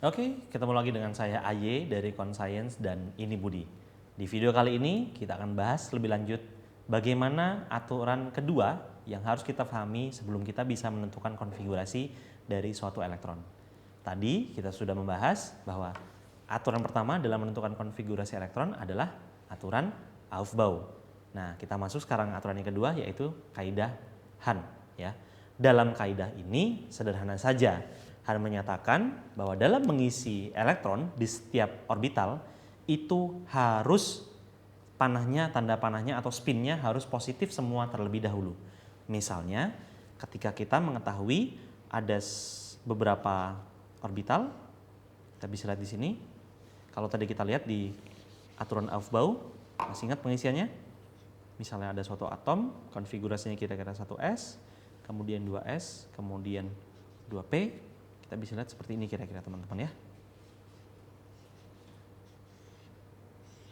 Oke, ketemu lagi dengan saya AY dari Conscience dan ini Budi. Di video kali ini kita akan bahas lebih lanjut bagaimana aturan kedua yang harus kita pahami sebelum kita bisa menentukan konfigurasi dari suatu elektron. Tadi kita sudah membahas bahwa aturan pertama dalam menentukan konfigurasi elektron adalah aturan Aufbau. Nah, kita masuk sekarang aturan yang kedua yaitu kaidah Hahn ya. Dalam kaidah ini sederhana saja. Hahn menyatakan bahwa dalam mengisi elektron di setiap orbital itu harus panahnya, tanda panahnya atau spinnya harus positif semua terlebih dahulu. Misalnya ketika kita mengetahui ada beberapa orbital, kita bisa lihat di sini. Kalau tadi kita lihat di aturan Aufbau, masih ingat pengisiannya? Misalnya ada suatu atom, konfigurasinya kira-kira 1s, kemudian 2s, kemudian 2p. Kita bisa lihat seperti ini kira-kira teman-teman ya.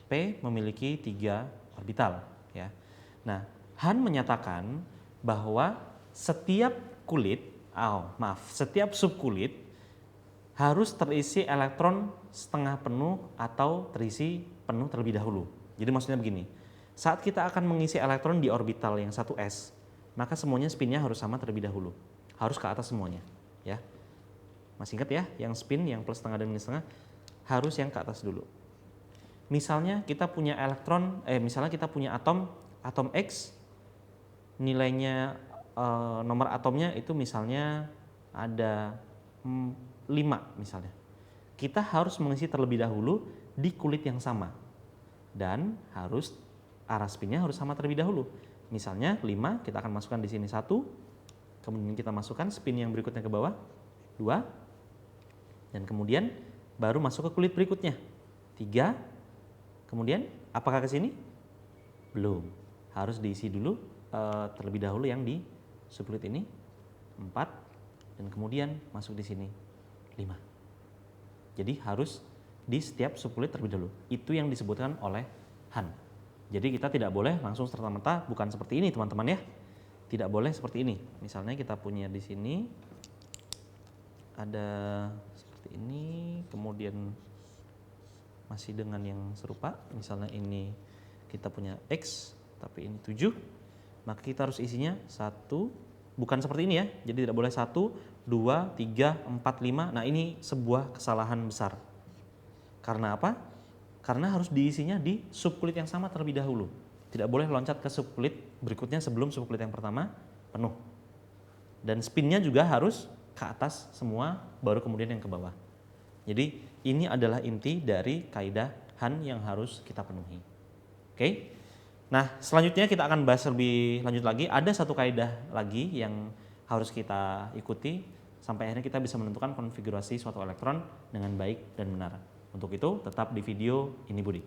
P memiliki 3 orbital ya. Nah, Hahn menyatakan bahwa setiap setiap subkulit harus terisi elektron setengah penuh atau terisi penuh terlebih dahulu. Jadi maksudnya begini, saat kita akan mengisi elektron di orbital yang 1s, maka semuanya spinnya harus sama terlebih dahulu. Harus ke atas semuanya ya. Masih ingat ya, yang spin, yang plus setengah dan minus setengah harus yang ke atas dulu. Misalnya kita punya misalnya kita punya atom X, nilainya nomor atomnya itu misalnya ada 5 misalnya. Kita harus mengisi terlebih dahulu di kulit yang sama dan harus arah spinnya harus sama terlebih dahulu. Misalnya 5 kita akan masukkan di sini 1, kemudian kita masukkan spin yang berikutnya ke bawah 2. Dan kemudian baru masuk ke kulit berikutnya 3. Kemudian apakah ke sini? Belum. Harus diisi dulu terlebih dahulu yang di subkulit ini 4 dan kemudian masuk di sini 5. Jadi harus di setiap subkulit terlebih dahulu. Itu yang disebutkan oleh Hahn. Jadi kita tidak boleh langsung serta-merta bukan seperti ini teman-teman ya. Tidak boleh seperti ini. Misalnya kita punya di sini ada seperti ini, kemudian masih dengan yang serupa, misalnya ini kita punya X tapi ini 7, maka kita harus isinya 1, bukan seperti ini ya, jadi tidak boleh 1, 2, 3, 4, 5. Nah ini sebuah kesalahan besar. Karena apa? Karena harus diisinya di subkulit yang sama terlebih dahulu. Tidak boleh loncat ke subkulit berikutnya sebelum subkulit yang pertama penuh. Dan spinnya juga harus ke atas semua, baru kemudian yang ke bawah. Jadi ini adalah inti dari kaidah Hahn yang harus kita penuhi. Oke. Nah, selanjutnya kita akan bahas lebih lanjut lagi. Ada satu kaidah lagi yang harus kita ikuti sampai akhirnya kita bisa menentukan konfigurasi suatu elektron dengan baik dan benar. Untuk itu tetap di video ini Budi.